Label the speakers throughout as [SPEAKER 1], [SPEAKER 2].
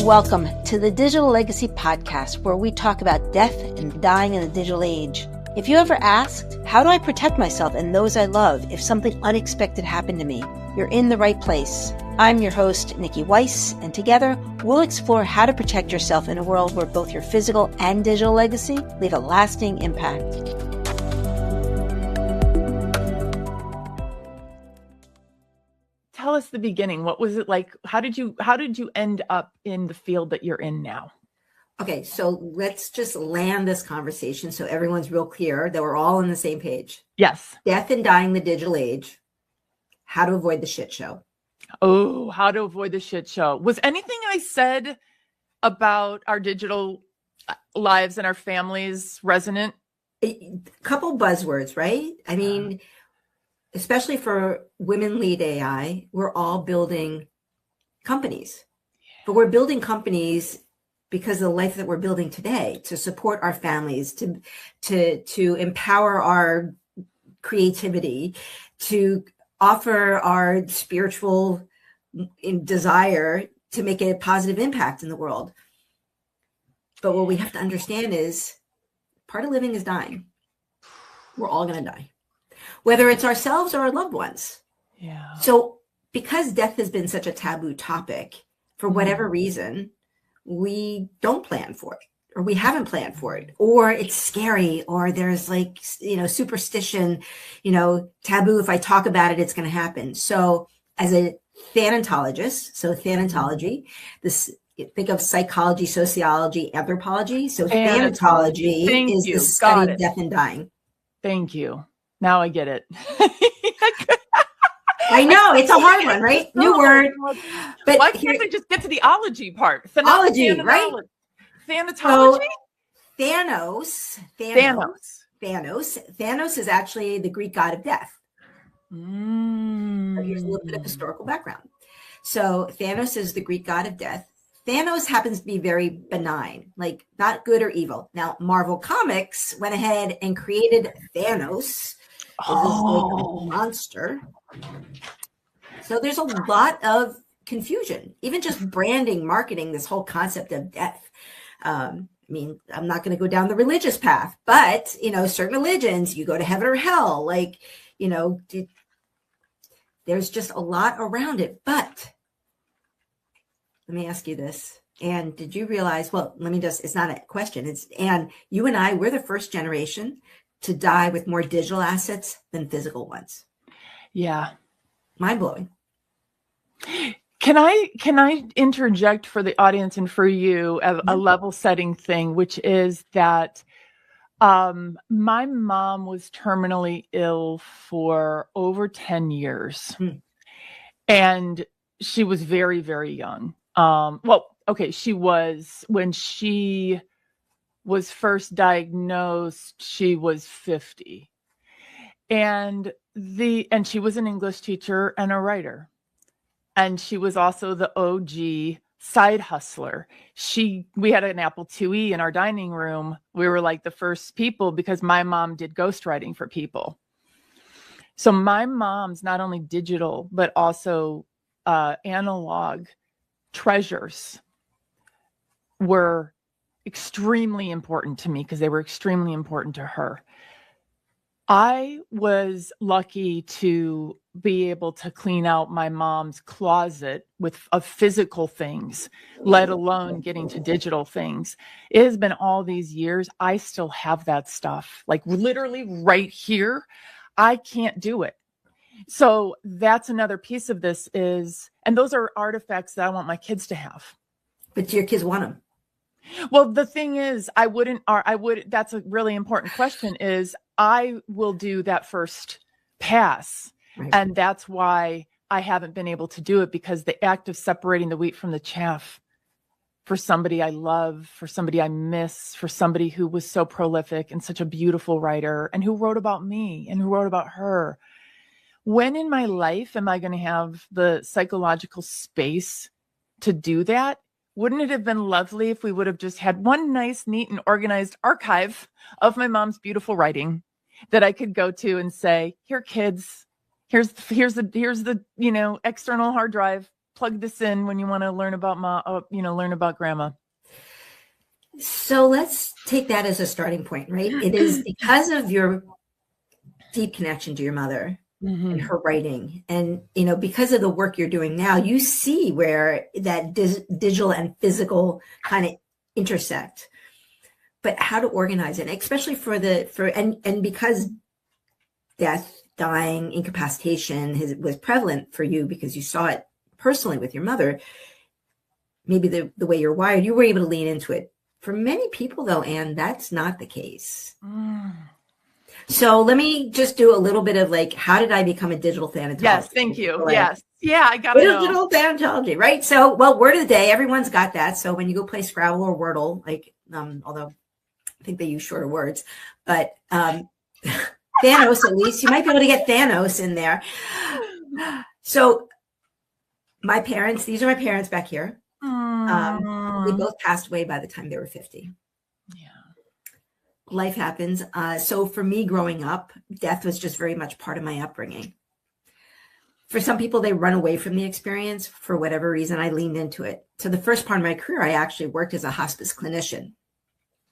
[SPEAKER 1] Welcome to the Digital Legacy Podcast, where we talk about death and dying in the digital age. If you ever asked, how do I protect myself and those I love if something unexpected happened to me? You're in the right place. I'm your host, Niki Weiss, and together we'll explore how to protect yourself in a world where both your physical and digital legacy leave a lasting impact.
[SPEAKER 2] Tell us the beginning. What was it like? How did you end up in the field that you're in now?
[SPEAKER 3] Okay, so let's just land this conversation so everyone's real clear that we're all on the same page.
[SPEAKER 2] Yes.
[SPEAKER 3] Death and dying in the digital age. How to avoid the shit show.
[SPEAKER 2] Oh, how to avoid the shit show. Was anything I said about our digital lives and our families resonant?
[SPEAKER 3] A couple buzzwords, right? I mean, especially for women lead AI, we're all building companies. But we're building companies because of the life that we're building today, to support our families, to empower our creativity, to offer our spiritual desire to make a positive impact in the world. But what we have to understand is part of living is dying. We're all going to die, whether it's ourselves or our loved ones.
[SPEAKER 2] Yeah.
[SPEAKER 3] So because death has been such a taboo topic, for whatever reason, we don't plan for it, or we haven't planned for it, or it's scary, or there's like, superstition, taboo. If I talk about it, it's going to happen. So as a thanatologist, so thanatology, think of psychology, sociology, anthropology. So thanatology is the study of death and dying.
[SPEAKER 2] Thank you. Now I get it.
[SPEAKER 3] I know, it's a hard one, right? New word. But
[SPEAKER 2] why can't I just get to the ology part?
[SPEAKER 3] Ology, right?
[SPEAKER 2] Thanatology?
[SPEAKER 3] So, Thanos is actually the Greek god of death. So here's a little bit of historical background. So Thanos is the Greek god of death. Thanos happens to be very benign, like not good or evil. Now, Marvel Comics went ahead and created Thanos. This is like a monster. So there's a lot of confusion, even just branding, marketing, this whole concept of death. I mean, I'm not going to go down the religious path, but, certain religions, you go to heaven or hell, there's just a lot around it. But let me ask you this. And did you realize, it's not a question. And you and I, we're the first generation to die with more digital assets than physical ones.
[SPEAKER 2] Yeah.
[SPEAKER 3] Mind blowing.
[SPEAKER 2] Can I interject for the audience and for you a level setting thing, which is that my mom was terminally ill for over 10 years. And she was very, very young. She was, when she was first diagnosed, she was 50. And she was an English teacher and a writer. And she was also the OG side hustler. We had an Apple IIe in our dining room. We were like the first people because my mom did ghostwriting for people. So my mom's not only digital, but also analog treasures were extremely important to me because they were extremely important to her. I was lucky to be able to clean out my mom's closet of physical things, let alone getting to digital things. It has been all these years. I still have that stuff, like literally right here. I can't do it. So that's another piece of this and those are artifacts that I want my kids to have.
[SPEAKER 3] But do your kids want them?
[SPEAKER 2] Well, the thing is, that's a really important question is I will do that first pass. Right. And that's why I haven't been able to do it, because the act of separating the wheat from the chaff for somebody I love, for somebody I miss, for somebody who was so prolific and such a beautiful writer and who wrote about me and who wrote about her. When in my life am I going to have the psychological space to do that? Wouldn't it have been lovely if we would have just had one nice, neat, and organized archive of my mom's beautiful writing that I could go to and say, here, kids, here's the external hard drive. plug this in when you want to learn about learn about grandma?
[SPEAKER 3] So let's take that as a starting point, right? It is because of your deep connection to your mother and her writing. And, because of the work you're doing now, you see where that digital and physical kind of intersect, but how to organize it, especially and because death, dying, incapacitation was prevalent for you because you saw it personally with your mother, maybe the way you're wired, you were able to lean into it. For many people though, Anne, that's not the case. So let me just do a little bit of how did I become a digital thanatologist?
[SPEAKER 2] Yes, thank you. Yes. Yeah, I got it.
[SPEAKER 3] Digital thanatology, right? So, word of the day, everyone's got that. So when you go play Scrabble or Wordle, although I think they use shorter words, but Thanos, at least, you might be able to get Thanos in there. So these are my parents back here. They both passed away by the time they were 50.
[SPEAKER 2] Yeah.
[SPEAKER 3] Life happens. So for me growing up, death was just very much part of my upbringing. For some people, they run away from the experience. For whatever reason, I leaned into it. So the first part of my career, I actually worked as a hospice clinician,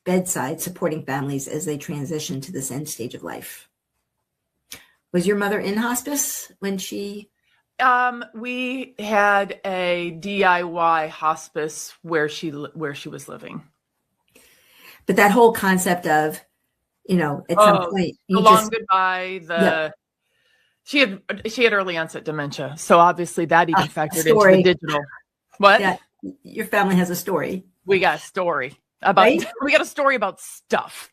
[SPEAKER 3] bedside, supporting families as they transition to this end stage of life. Was your mother in hospice when she...
[SPEAKER 2] We had a DIY hospice where she was living.
[SPEAKER 3] But that whole concept of, at some point,
[SPEAKER 2] goodbye. She had early onset dementia, so obviously that even factored into the digital. What?
[SPEAKER 3] Yeah, your family has a story.
[SPEAKER 2] We got a story about stuff.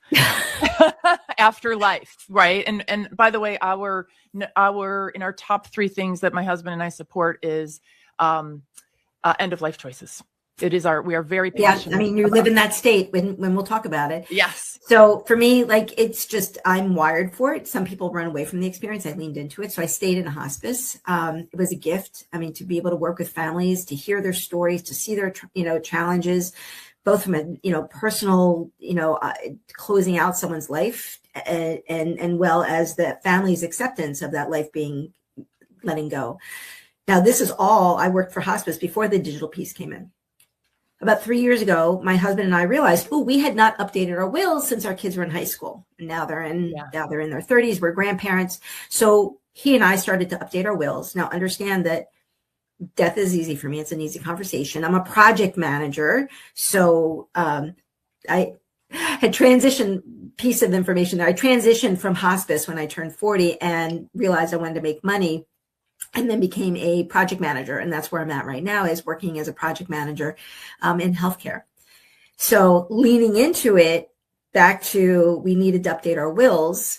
[SPEAKER 2] Afterlife, right? And by the way, our in our top 3 things that my husband and I support is end of life choices. We are very passionate.
[SPEAKER 3] Yeah, you live in that state when we'll talk about it.
[SPEAKER 2] Yes.
[SPEAKER 3] So for me, it's just, I'm wired for it. Some people run away from the experience. I leaned into it. So I stayed in a hospice. It was a gift. To be able to work with families, to hear their stories, to see their, challenges, both from a, personal, closing out someone's life and well as the family's acceptance of that life being letting go. Now, this is all, I worked for hospice before the digital piece came in. About 3 years ago, my husband and I realized, we had not updated our wills since our kids were in high school. And now they're in their 30s. We're grandparents. So he and I started to update our wills. Now, understand that death is easy for me. It's an easy conversation. I'm a project manager. So I had transitioned, piece of information there. I transitioned from hospice when I turned 40 and realized I wanted to make money, and then became a project manager. And that's where I'm at right now, is working as a project manager in healthcare. So leaning into it, back to we needed to update our wills,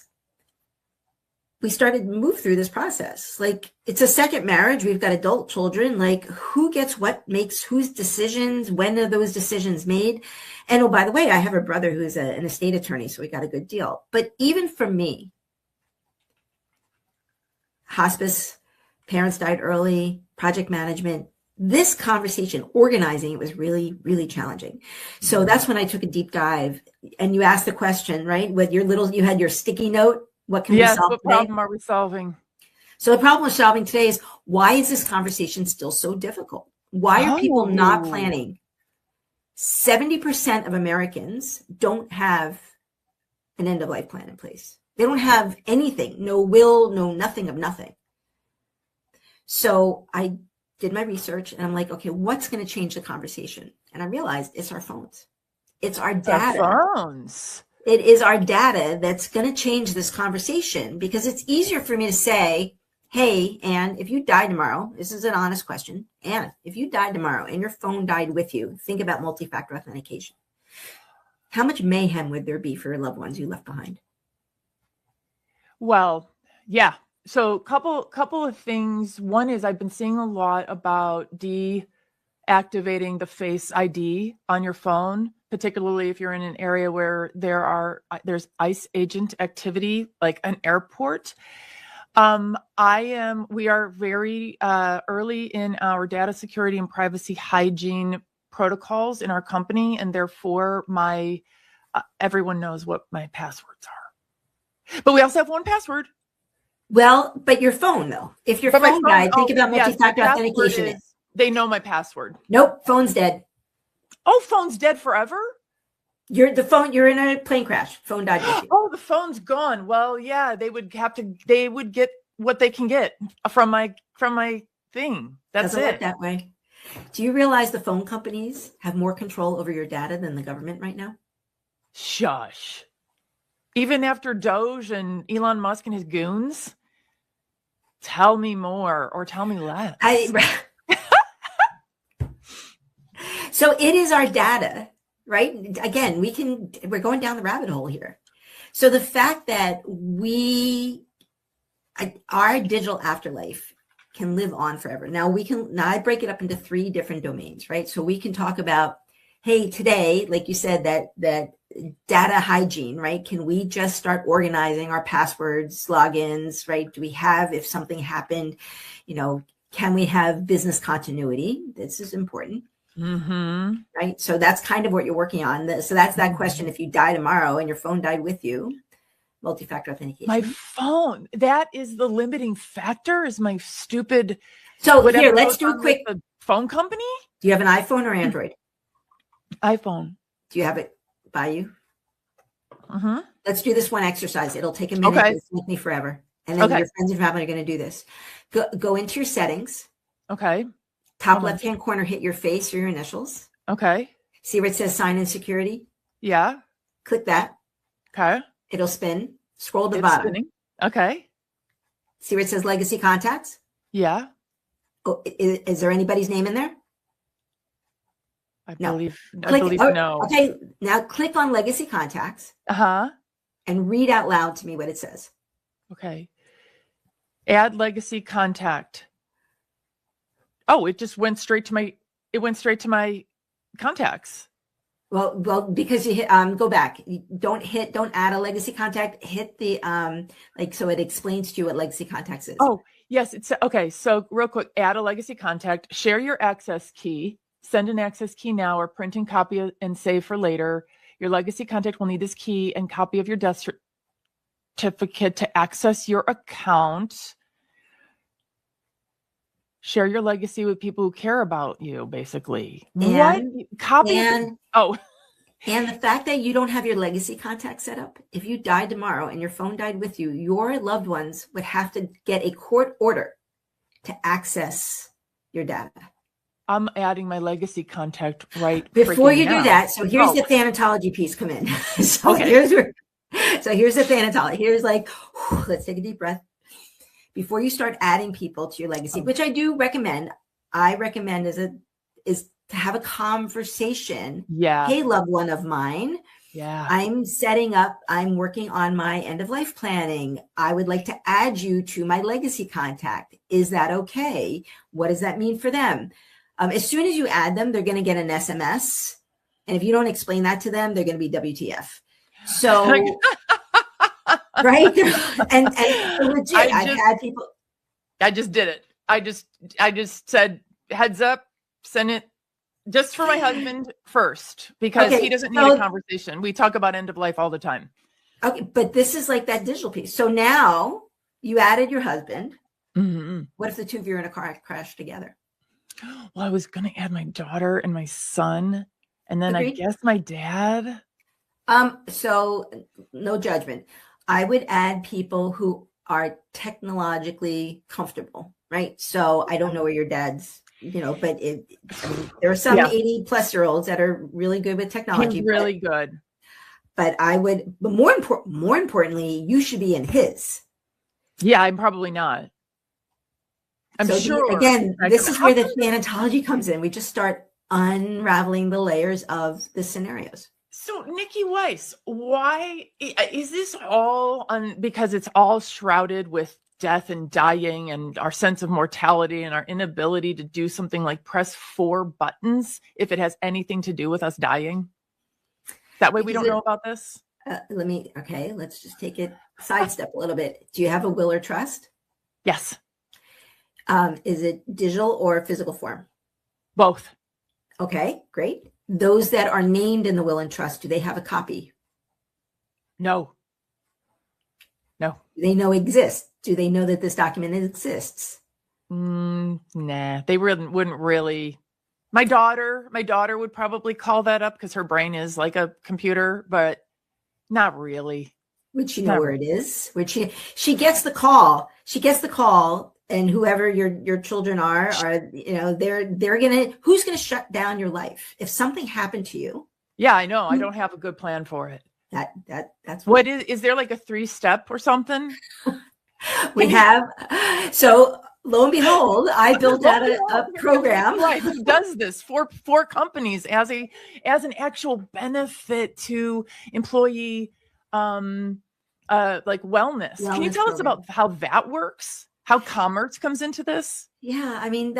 [SPEAKER 3] we started to move through this process. It's a second marriage. We've got adult children. Who gets what, makes whose decisions, when are those decisions made? And oh, by the way, I have a brother who's an estate attorney, so we got a good deal. But even for me, hospice, parents died early, project management, this conversation, organizing it was really, really challenging. So that's when I took a deep dive, and you asked the question, right? You had your sticky note. What can we solve
[SPEAKER 2] what
[SPEAKER 3] today?
[SPEAKER 2] problem are we solving?
[SPEAKER 3] So the problem we're solving today is, why is this conversation still so difficult? Why are people not planning? 70% of Americans don't have an end of life plan in place. They don't have anything, no will, no nothing of nothing. So I did my research and I'm like, okay, what's going to change the conversation? And I realized it's our phones. It's our data.
[SPEAKER 2] Our phones.
[SPEAKER 3] It is our data that's going to change this conversation, because it's easier for me to say, hey, Anne, if you die tomorrow, this is an honest question. Anne, if you died tomorrow and your phone died with you, think about multi-factor authentication. How much mayhem would there be for your loved ones you left behind?
[SPEAKER 2] Well, yeah. So couple of things. One is, I've been seeing a lot about deactivating the Face ID on your phone, particularly if you're in an area where there's ICE agent activity, like an airport. We are very early in our data security and privacy hygiene protocols in our company, and therefore everyone knows what my passwords are. But we also have one password.
[SPEAKER 3] Well, but your phone, though. If your phone died, think about multi-factor authentication.
[SPEAKER 2] They know my password.
[SPEAKER 3] Nope, phone's dead.
[SPEAKER 2] Oh, phone's dead forever?
[SPEAKER 3] You're in a plane crash. Phone died with you.
[SPEAKER 2] Oh, the phone's gone. Well, yeah, they would get what they can get from my thing. That's
[SPEAKER 3] Doesn't
[SPEAKER 2] it.
[SPEAKER 3] work that way. Do you realize the phone companies have more control over your data than the government right now?
[SPEAKER 2] Shush. Even after Doge and Elon Musk and his goons? Tell me more or tell me less.
[SPEAKER 3] So it is our data, right? Again, we're going down the rabbit hole here. So the fact that our digital afterlife can live on forever. Now I break it up into 3 different domains, right? So we can talk about, hey, today, like you said, that data hygiene, right? Can we just start organizing our passwords, logins, right? Do we have, if something happened, can we have business continuity? This is important.
[SPEAKER 2] Mm-hmm.
[SPEAKER 3] Right. So that's kind of what you're working on. So that's that question. If you die tomorrow and your phone died with you, multi-factor authentication.
[SPEAKER 2] My phone, that is the limiting factor, is my stupid.
[SPEAKER 3] So here, let's do a quick.
[SPEAKER 2] The phone company?
[SPEAKER 3] Do you have an iPhone or Android?
[SPEAKER 2] iPhone.
[SPEAKER 3] Do you have it by you?
[SPEAKER 2] Mm-hmm.
[SPEAKER 3] Let's do this one exercise. It'll take a minute.
[SPEAKER 2] Okay.
[SPEAKER 3] It'll take me forever. And then your friends and family are going to do this. Go into your settings.
[SPEAKER 2] Okay.
[SPEAKER 3] Top left-hand corner, hit your face or your initials.
[SPEAKER 2] Okay.
[SPEAKER 3] See where it says sign in security?
[SPEAKER 2] Yeah.
[SPEAKER 3] Click that.
[SPEAKER 2] Okay.
[SPEAKER 3] It'll spin. Scroll to the bottom.
[SPEAKER 2] Spinning. Okay.
[SPEAKER 3] See where it says legacy contacts?
[SPEAKER 2] Yeah.
[SPEAKER 3] Oh, is there anybody's name in there?
[SPEAKER 2] I
[SPEAKER 3] No.
[SPEAKER 2] believe
[SPEAKER 3] Oh,
[SPEAKER 2] no.
[SPEAKER 3] Okay. Now click on legacy contacts
[SPEAKER 2] Uh-huh.
[SPEAKER 3] and read out loud to me what it says.
[SPEAKER 2] Okay. Add legacy contact. Oh, it just went straight to my contacts.
[SPEAKER 3] Well, because you hit, go back. Don't add a legacy contact. Hit the, so it explains to you what legacy contacts is.
[SPEAKER 2] Oh, yes. It's okay. So real quick, add a legacy contact, share your access key, send an access key now, or print and copy and save for later. Your legacy contact will need this key and copy of your death certificate to access your account. Share your legacy with people who care about you, basically.
[SPEAKER 3] And the fact that you don't have your legacy contact set up, if you died tomorrow and your phone died with you, your loved ones would have to get a court order to access your data.
[SPEAKER 2] I'm adding my legacy contact right
[SPEAKER 3] before you
[SPEAKER 2] now.
[SPEAKER 3] Do that. So here's the thanatology piece come in. Here's the thanatology. Here's let's take a deep breath. Before you start adding people to your legacy, which I do recommend, is to have a conversation.
[SPEAKER 2] Yeah.
[SPEAKER 3] Hey, loved one of mine.
[SPEAKER 2] Yeah.
[SPEAKER 3] I'm working on my end of life planning. I would like to add you to my legacy contact. Is that okay? What does that mean for them? As soon as you add them, they're going to get an SMS. And if you don't explain that to them, they're going to be WTF. So, right. And legit, I've had people.
[SPEAKER 2] I just did it. I just said, heads up, send it just for my husband first, because he doesn't need a conversation. We talk about end of life all the time.
[SPEAKER 3] Okay. But this is like that digital piece. So now you added your husband.
[SPEAKER 2] Mm-hmm. What
[SPEAKER 3] if the two of you are in a car crash together?
[SPEAKER 2] Well, I was going to add my daughter and my son, and then I guess my dad.
[SPEAKER 3] So no judgment. I would add people who are technologically comfortable, right? So I don't know where your dad's, but there are some 80-plus-year-olds that are really good with technology.
[SPEAKER 2] He's really good.
[SPEAKER 3] But more importantly, you should be in his.
[SPEAKER 2] Yeah, I'm probably not. I'm sure.
[SPEAKER 3] This is where the thanatology comes in. We just start unraveling the layers of the scenarios.
[SPEAKER 2] So, Niki Weiss, why is this all because it's all shrouded with death and dying and our sense of mortality and our inability to do something like press 4 buttons if it has anything to do with us dying? That way we don't know about this?
[SPEAKER 3] Let's just take it sidestep a little bit. Do you have a will or trust?
[SPEAKER 2] Yes.
[SPEAKER 3] Is it digital or physical form?
[SPEAKER 2] Both.
[SPEAKER 3] Okay, great. Those that are named in the will and trust, do they have a copy?
[SPEAKER 2] No.
[SPEAKER 3] Do they know exists? Do they know that this document exists?
[SPEAKER 2] Nah, they wouldn't really. My daughter would probably call that up because her brain is like a computer, but not really.
[SPEAKER 3] Would she know where it is? Would she gets the call. She gets the call, and whoever your children are, who's gonna shut down your life if something happened to you?
[SPEAKER 2] Yeah, I know. I don't have a good plan for it.
[SPEAKER 3] That's
[SPEAKER 2] what is there like a 3-step or something?
[SPEAKER 3] We have. So lo and behold, I built out a program.
[SPEAKER 2] Right, who does this for companies as an actual benefit to employee like wellness. Can you tell us about how that works? How commerce comes into this?
[SPEAKER 3] Yeah, I mean,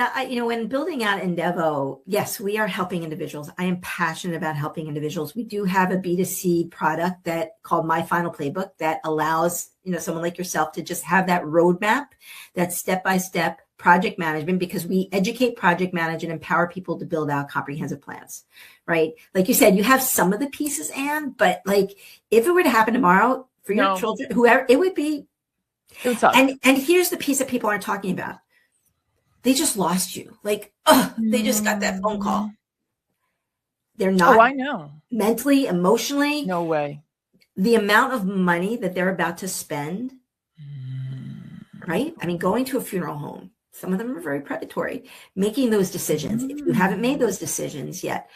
[SPEAKER 3] when building out Endeavo, yes, we are helping individuals. I am passionate about helping individuals. We do have a B2C product called My Final Playbook that allows, someone like yourself to just have that roadmap, that step-by-step project management, because we educate, project manage, and empower people to build out comprehensive plans, right? Like you said, you have some of the pieces, Anne, but like if it were to happen tomorrow for your children, whoever, it would be. And here's the piece that people aren't talking about. They just lost you. Like, they just got that phone call. They're not.
[SPEAKER 2] Oh, I know.
[SPEAKER 3] Mentally, emotionally.
[SPEAKER 2] No way.
[SPEAKER 3] The amount of money that they're about to spend, right? I mean, going to a funeral home, some of them are very predatory. Making those decisions. If you haven't made those decisions yet,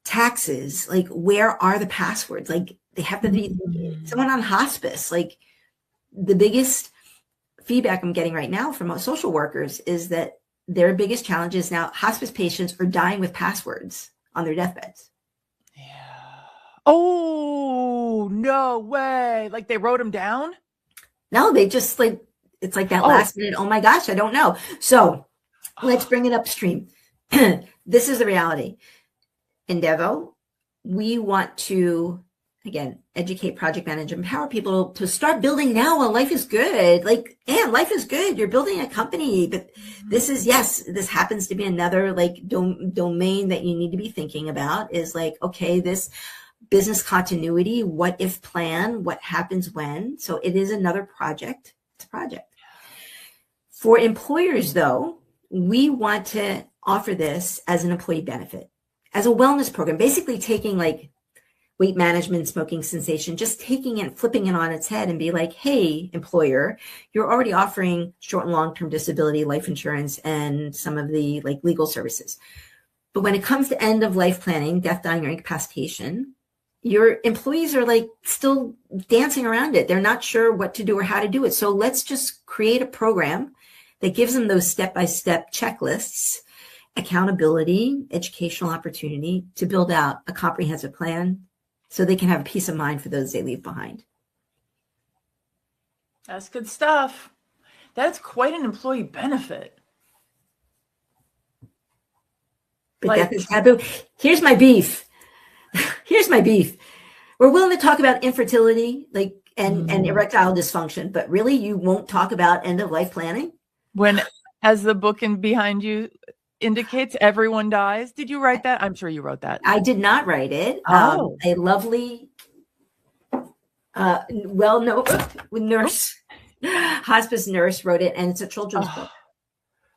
[SPEAKER 3] taxes, like where are the passwords? Like they have to be someone on hospice, like the biggest feedback I'm getting right now from social workers is that their biggest challenge is now hospice patients are dying with passwords on their deathbeds.
[SPEAKER 2] Yeah. Oh, no way. Like they wrote them down?
[SPEAKER 3] No, they just it's like that last minute, oh my gosh, I don't know. So let's bring it upstream. This is the reality. Endeavo, we want to, again, educate, project manage, empower people to start building now while life is good. Like, life is good. You're building a company, but this happens to be another domain that you need to be thinking about is like, okay, this business continuity, what if plan, what happens when. So it is another project. It's a project. For employers though, we want to offer this as an employee benefit, as a wellness program, basically taking like weight management, smoking cessation, just taking it, flipping it on its head and be like, hey, employer, you're already offering short and long-term disability, life insurance, and some of the like legal services. But when it comes to end of life planning, death, dying, or incapacitation, your employees are like still dancing around it. They're not sure what to do or how to do it. So let's just create a program that gives them those step-by-step checklists, accountability, educational opportunity to build out a comprehensive plan so they can have peace of mind for those they leave behind.
[SPEAKER 2] That's good stuff. That's quite an employee benefit.
[SPEAKER 3] But death is taboo. Here's my beef. We're willing to talk about infertility, and erectile dysfunction, but really you won't talk about end of life planning?
[SPEAKER 2] When, as the book behind you indicates, everyone dies. Did you write that? I'm sure you wrote that.
[SPEAKER 3] I did not write it. A lovely, hospice nurse wrote it, and it's a children's book.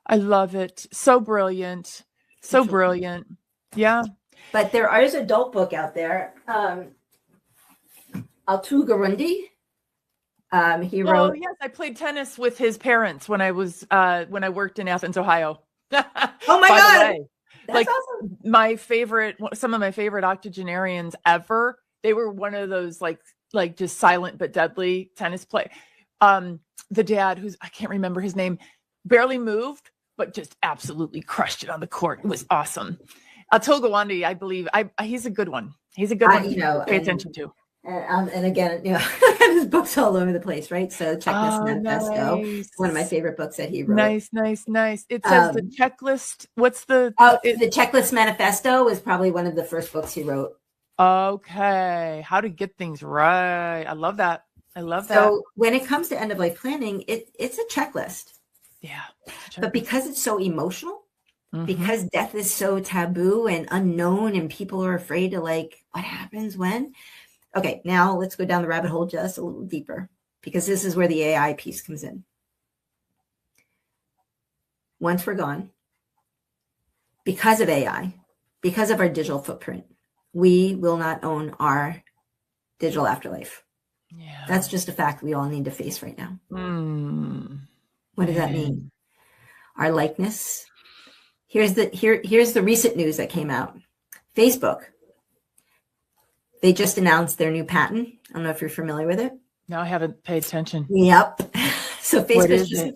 [SPEAKER 2] I love it. So brilliant. So brilliant. Yeah.
[SPEAKER 3] But there is an adult book out there. Altu Garundi. He wrote.
[SPEAKER 2] Oh yes, I played tennis with his parents when I worked in Athens, Ohio.
[SPEAKER 3] Oh my God! That's awesome.
[SPEAKER 2] Some of my favorite octogenarians ever. They were one of those like just silent but deadly tennis play. The dad, I can't remember his name, barely moved, but just absolutely crushed it on the court. It was awesome. Atul Gawande, I believe, he's a good one. He's a good one to pay attention to.
[SPEAKER 3] And again, his books all over the place, right? So Checklist Manifesto, nice. One of my favorite books that he wrote.
[SPEAKER 2] Nice. It says the checklist. What's the
[SPEAKER 3] Checklist Manifesto was probably one of the first books he wrote.
[SPEAKER 2] Okay, how to get things right. I love that.
[SPEAKER 3] So when it comes to end of life planning, it's a checklist.
[SPEAKER 2] Yeah.
[SPEAKER 3] But because it's so emotional, because death is so taboo and unknown, and people are afraid to what happens when. Okay, now let's go down the rabbit hole just a little deeper, because this is where the AI piece comes in. once we're gone, because of AI, because of our digital footprint, we will not own our digital afterlife.
[SPEAKER 2] Yeah.
[SPEAKER 3] That's just a fact we all need to face right now. What does that mean? Our likeness. Here's the recent news that came out. Facebook. They just announced their new patent. I don't know if you're familiar with it.
[SPEAKER 2] No, I haven't paid attention.
[SPEAKER 3] Yep. So Facebook just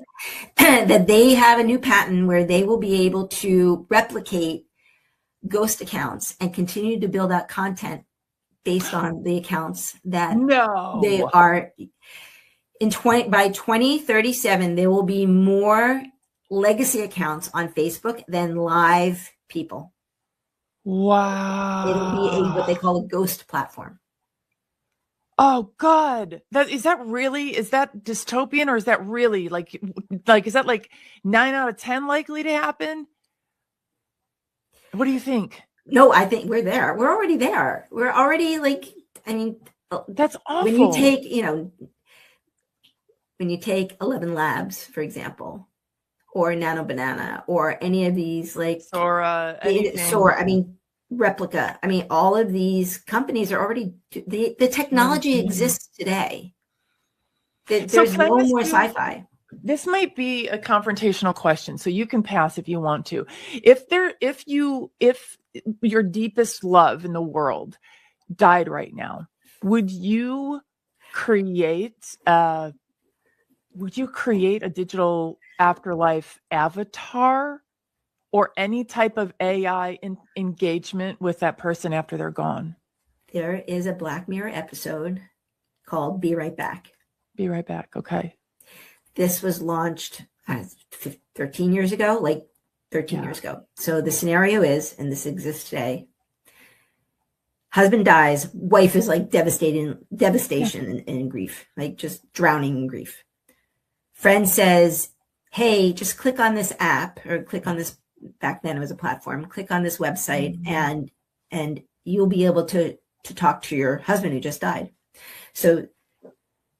[SPEAKER 3] that they have a new patent where they will be able to replicate ghost accounts and continue to build out content based on the accounts that they are by 2037. There will be more legacy accounts on Facebook than live people.
[SPEAKER 2] Wow.
[SPEAKER 3] It'll be what they call a ghost platform.
[SPEAKER 2] Oh God. Is that dystopian, or is that really like is that like 9 out of 10 likely to happen? What do you think?
[SPEAKER 3] No, I think we're there. We're already there. We're already
[SPEAKER 2] that's awful.
[SPEAKER 3] When you take 11 Labs, for example, or Nano Banana, or any of these
[SPEAKER 2] Sora,
[SPEAKER 3] Replica. All of these companies are already, the technology exists today. There's no more sci-fi.
[SPEAKER 2] This might be a confrontational question, so you can pass if you want to. If your deepest love in the world died right now, would you create a digital afterlife avatar or any type of AI engagement with that person after they're gone?
[SPEAKER 3] There is a Black Mirror episode called Be Right Back.
[SPEAKER 2] Be Right Back. Okay.
[SPEAKER 3] This was launched 13 years ago, years ago. So the scenario is, and this exists today, husband dies, wife is like devastation and grief, like just drowning in grief. Friend says, hey, just click on this app, or click on this, back then it was a platform, click on this website, and you'll be able to talk to your husband who just died. So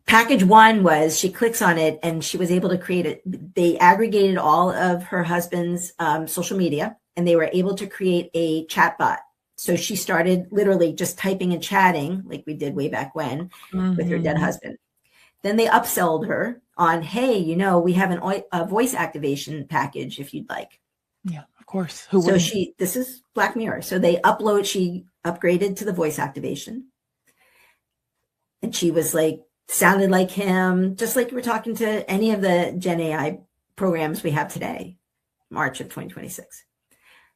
[SPEAKER 3] package one was she clicks on it and she was able to create it. They aggregated all of her husband's social media, and they were able to create a chat bot. So she started literally just typing and chatting like we did way back when with her dead husband. Then they upsold her on, hey, we have a voice activation package if you'd like.
[SPEAKER 2] Yeah, of course.
[SPEAKER 3] This is Black Mirror. So she upgraded to the voice activation. And she was sounded like him, just like we're talking to any of the Gen AI programs we have today, March of 2026.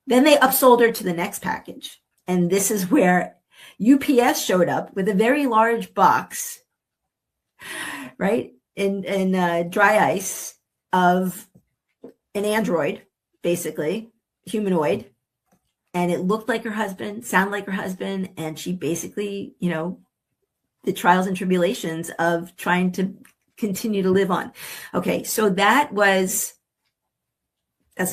[SPEAKER 3] Then they upsold her to the next package. And this is where UPS showed up with a very large box, right? In dry ice of an android, basically, humanoid. And it looked like her husband, sounded like her husband. And she basically, the trials and tribulations of trying to continue to live on. Okay, so that was a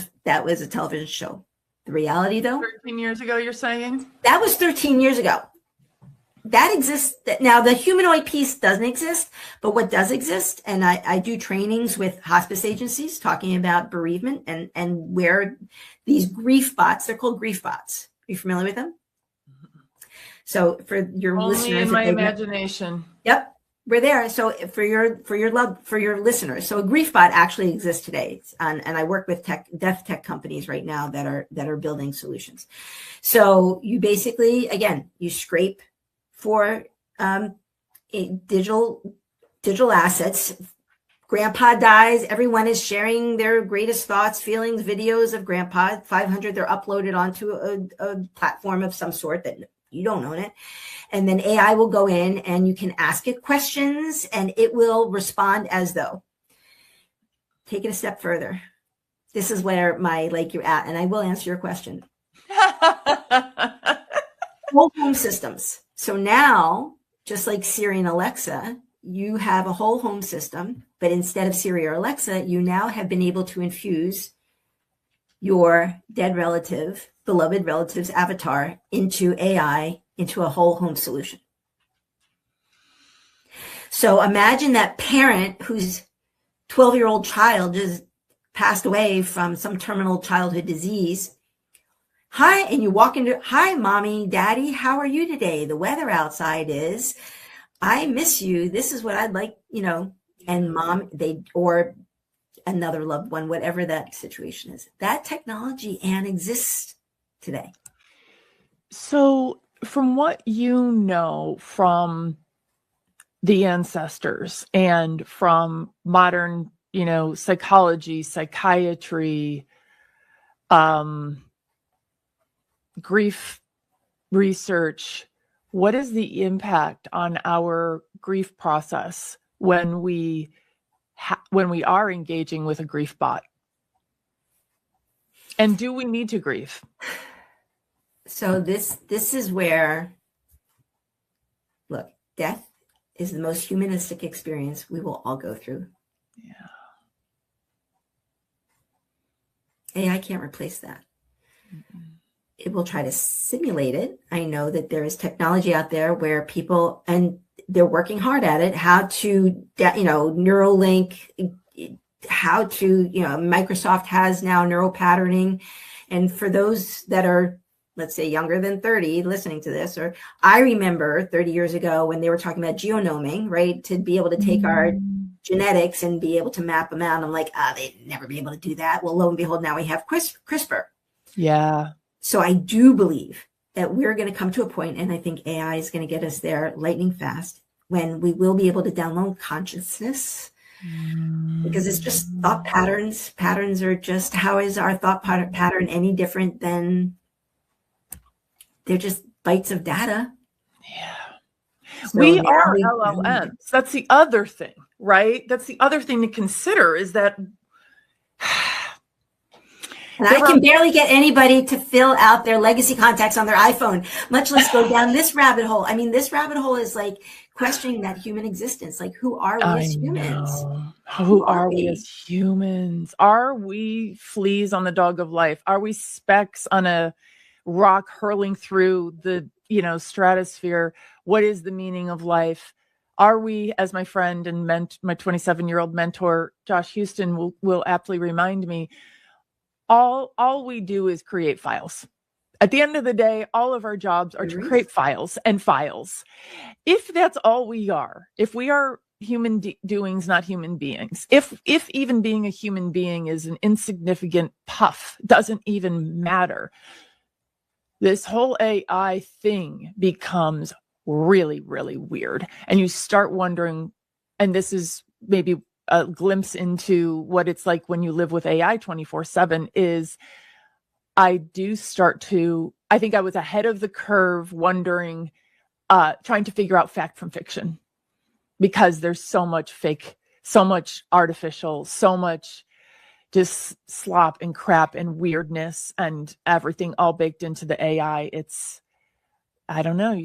[SPEAKER 3] television show. The reality, though,
[SPEAKER 2] 13 years ago, you're saying?
[SPEAKER 3] That was 13 years ago. That exists. Now, the humanoid piece doesn't exist, but what does exist, and I do trainings with hospice agencies talking about bereavement and where these grief bots, they're called grief bots. Are you familiar with them? So for your
[SPEAKER 2] Only
[SPEAKER 3] listeners,
[SPEAKER 2] in my imagination.
[SPEAKER 3] Yep, we're there. So for your listeners, so a grief bot actually exists today, and I work with death tech companies right now that are building solutions. So you basically, again, you scrape for digital assets. Grandpa dies. Everyone is sharing their greatest thoughts, feelings, videos of Grandpa. 500, they're uploaded onto a platform of some sort that you don't own it. And then AI will go in and you can ask it questions and it will respond as though. Take it a step further. This is where you're at, and I will answer your question. Whole home systems. So now, just like Siri and Alexa, you have a whole home system, but instead of Siri or Alexa, you now have been able to infuse your dead relative, beloved relative's avatar into AI, into a whole home solution. So imagine that parent whose 12-year-old child just passed away from some terminal childhood disease. Hi, and you walk into, hi, mommy, daddy, how are you today? The weather outside is, I miss you. This is what I'd like, and mom, or another loved one, whatever that situation is. That technology, Anne, exists today.
[SPEAKER 2] So from what you know from the ancestors and from modern, psychology, psychiatry, grief research, what is the impact on our grief process when we are engaging with a grief bot? And do we need to grieve?
[SPEAKER 3] So this is where, look, death is the most humanistic experience we will all go through.
[SPEAKER 2] Yeah.
[SPEAKER 3] AI can't replace that. Mm-hmm. It will try to simulate it. I know that there is technology out there where people, and they're working hard at it, how to, Neuralink, how to, Microsoft has now neural patterning. And for those that are, let's say, younger than 30 listening to this, or I remember 30 years ago when they were talking about genoming, right? To be able to take our genetics and be able to map them out. I'm like, they'd never be able to do that. Well, lo and behold, now we have CRISPR.
[SPEAKER 2] Yeah.
[SPEAKER 3] So I do believe that we're going to come to a point, and I think AI is going to get us there lightning fast, when we will be able to download consciousness, because it's just thought patterns. Patterns are just, how is our thought pattern any different than, they're just bytes of data.
[SPEAKER 2] Yeah. So we are LLMs. That's the other thing, right? That's the other thing to consider, is that
[SPEAKER 3] and I can barely get anybody to fill out their legacy contacts on their iPhone, much less go down this rabbit hole. I mean, this rabbit hole is like questioning that human existence. Like, who are we as humans?
[SPEAKER 2] Who are we as humans? Are we fleas on the dog of life? Are we specks on a rock hurling through the, stratosphere? What is the meaning of life? Are we, as my friend and my 27-year-old mentor, Josh Houston, will aptly remind me, all we do is create files. At the end of the day, all of our jobs are to create files and files. If that's all we are, if we are human doings, not human beings, if even being a human being is an insignificant puff, doesn't even matter, this whole AI thing becomes really, really weird. And you start wondering, and this is maybe a glimpse into what it's like when you live with AI 24/7, is I think I was ahead of the curve wondering, trying to figure out fact from fiction, because there's so much fake, so much artificial, so much just slop and crap and weirdness and everything all baked into the AI. It's, I don't know,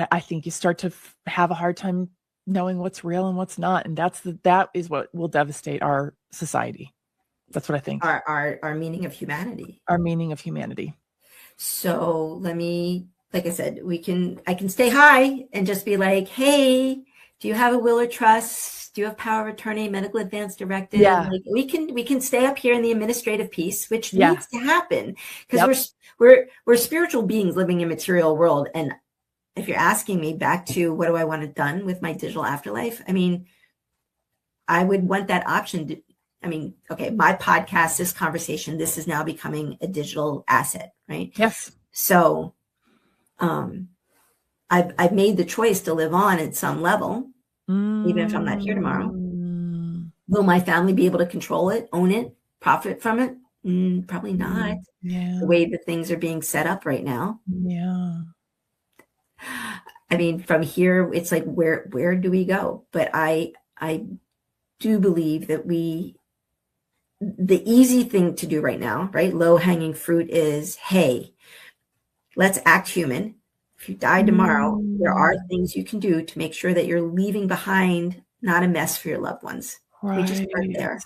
[SPEAKER 2] I think you start to have a hard time knowing what's real and what's not. And that is what will devastate our society. That's what I think.
[SPEAKER 3] Our meaning of humanity.
[SPEAKER 2] Our meaning of humanity.
[SPEAKER 3] So let me, like I said, I can stay high and just be like, hey, do you have a will or trust? Do you have power of attorney, medical advance directive?
[SPEAKER 2] Yeah.
[SPEAKER 3] Like we can stay up here in the administrative piece, which needs to happen, because we're spiritual beings living in a material world. And if you're asking me back to what do I want it done with my digital afterlife, I mean, I would want that option. My podcast, this conversation, this is now becoming a digital asset, right?
[SPEAKER 2] Yes.
[SPEAKER 3] So I've made the choice to live on at some level, even if I'm not here tomorrow. Will my family be able to control it, own it, profit from it? Probably not.
[SPEAKER 2] Yeah.
[SPEAKER 3] The way that things are being set up right now.
[SPEAKER 2] Yeah.
[SPEAKER 3] I mean, from here, it's like, where do we go? But I do believe that the easy thing to do right now, right? Low hanging fruit is, hey, let's act human. If you die tomorrow, there are things you can do to make sure that you're leaving behind not a mess for your loved ones.
[SPEAKER 2] Right.
[SPEAKER 3] We just start there.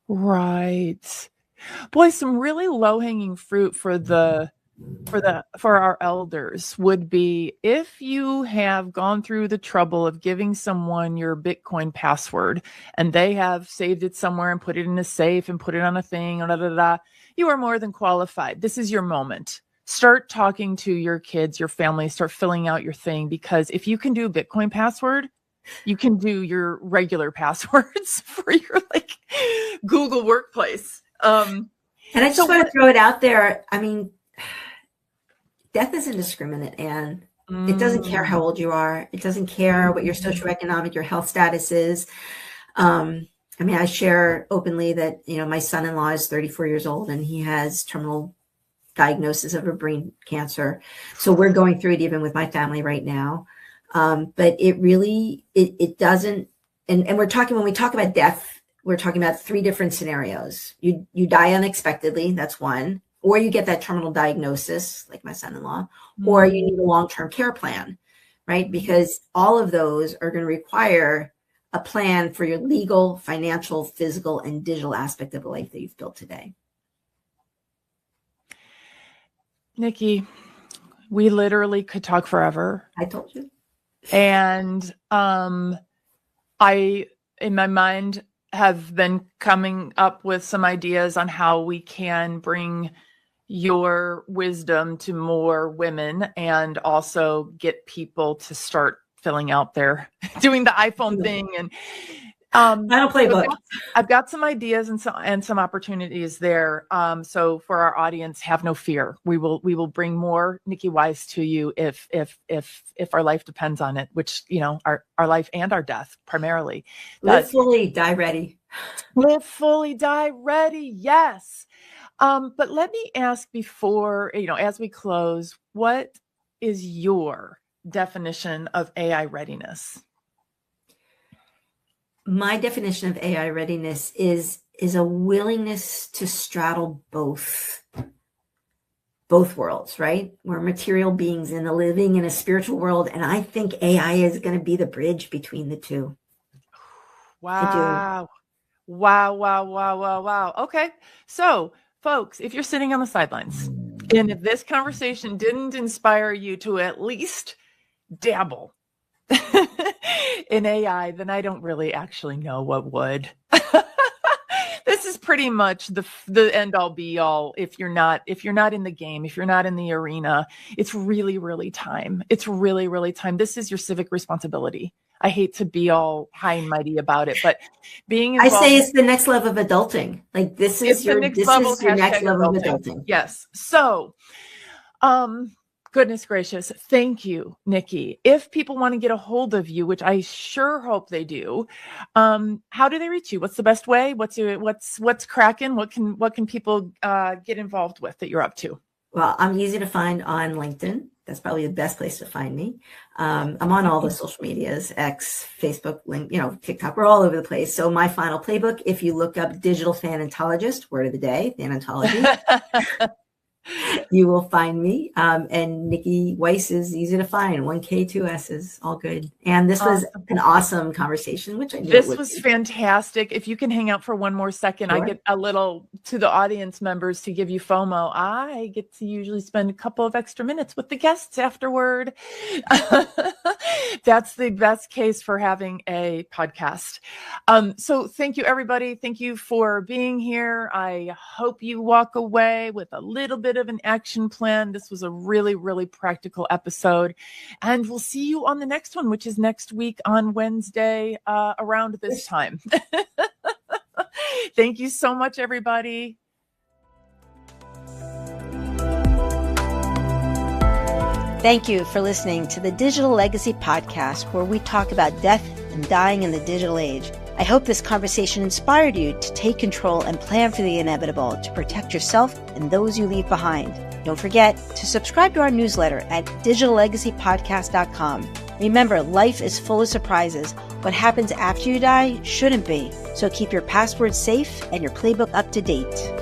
[SPEAKER 2] Right. Boy, some really low hanging fruit for the for our elders would be, if you have gone through the trouble of giving someone your Bitcoin password and they have saved it somewhere and put it in a safe and put it on a thing, you are more than qualified. This is your moment. Start talking to your kids, your family, start filling out your thing, because if you can do Bitcoin password, you can do your regular passwords for your Google Workplace.
[SPEAKER 3] And I just want to throw it out there. I mean, death isn't discriminate, Anne. It doesn't care how old you are. It doesn't care what your socioeconomic, your health status is. I mean, I share openly that, my son-in-law is 34 years old and he has terminal diagnosis of a brain cancer. So we're going through it even with my family right now. But it really, it doesn't, and when we talk about death, we're talking about three different scenarios. You die unexpectedly, that's one, or you get that terminal diagnosis, like my son-in-law, or you need a long-term care plan, right? Because all of those are going to require a plan for your legal, financial, physical, and digital aspect of the life that you've built today.
[SPEAKER 2] Niki, we literally could talk forever.
[SPEAKER 3] I told you.
[SPEAKER 2] And I, in my mind, have been coming up with some ideas on how we can bring your wisdom to more women and also get people to start filling out doing the iPhone thing. And
[SPEAKER 3] Final Playbook.
[SPEAKER 2] I've got some ideas and some opportunities there. So for our audience, have no fear. We will bring more Niki Weiss to you if our life depends on it, which, our life and our death primarily.
[SPEAKER 3] Live fully, die ready.
[SPEAKER 2] Live fully, die ready. Yes. But let me ask before, as we close, what is your definition of AI readiness?
[SPEAKER 3] My definition of AI readiness is a willingness to straddle both worlds, right? We're material beings and living in a spiritual world. And I think AI is going to be the bridge between the two.
[SPEAKER 2] Wow. Wow. Okay. So folks, if you're sitting on the sidelines and if this conversation didn't inspire you to at least dabble in AI, then I don't really actually know what would. This is pretty much the end all be all. If you're not in the game, if you're not in the arena, it's really, really time. It's really, really time. This is your civic responsibility. I hate to be all high and mighty about it, but being involved,
[SPEAKER 3] I say it's the next level of adulting. Like this is your next level of adulting.
[SPEAKER 2] Yes. So, goodness gracious. Thank you, Niki. If people want to get a hold of you, which I sure hope they do, how do they reach you? What's the best way? What's cracking? What can people get involved with that you're up to?
[SPEAKER 3] Well, I'm easy to find on LinkedIn. That's probably the best place to find me. I'm on all the social medias, X, Facebook, TikTok. We're all over the place. So my final playbook, if you look up digital Thanatologist, word of the day, Thanatology, you will find me. And Niki Weiss is easy to find. 1K, 2 S's, all good. And this was an awesome conversation, which I knew
[SPEAKER 2] this was fantastic. If you can hang out for one more second,
[SPEAKER 3] sure.
[SPEAKER 2] I get a little to the audience members to give you FOMO. I get to usually spend a couple of extra minutes with the guests afterward. That's the best case for having a podcast. So thank you, everybody. Thank you for being here. I hope you walk away with a little bit of an action plan. This was a really, really practical episode. And we'll see you on the next one, which is next week on Wednesday around this time. Thank you so much, everybody.
[SPEAKER 1] Thank you for listening to the Digital Legacy Podcast, where we talk about death and dying in the digital age. I hope this conversation inspired you to take control and plan for the inevitable to protect yourself and those you leave behind. Don't forget to subscribe to our newsletter at digitallegacypodcast.com. Remember, life is full of surprises. What happens after you die shouldn't be. So keep your passwords safe and your playbook up to date.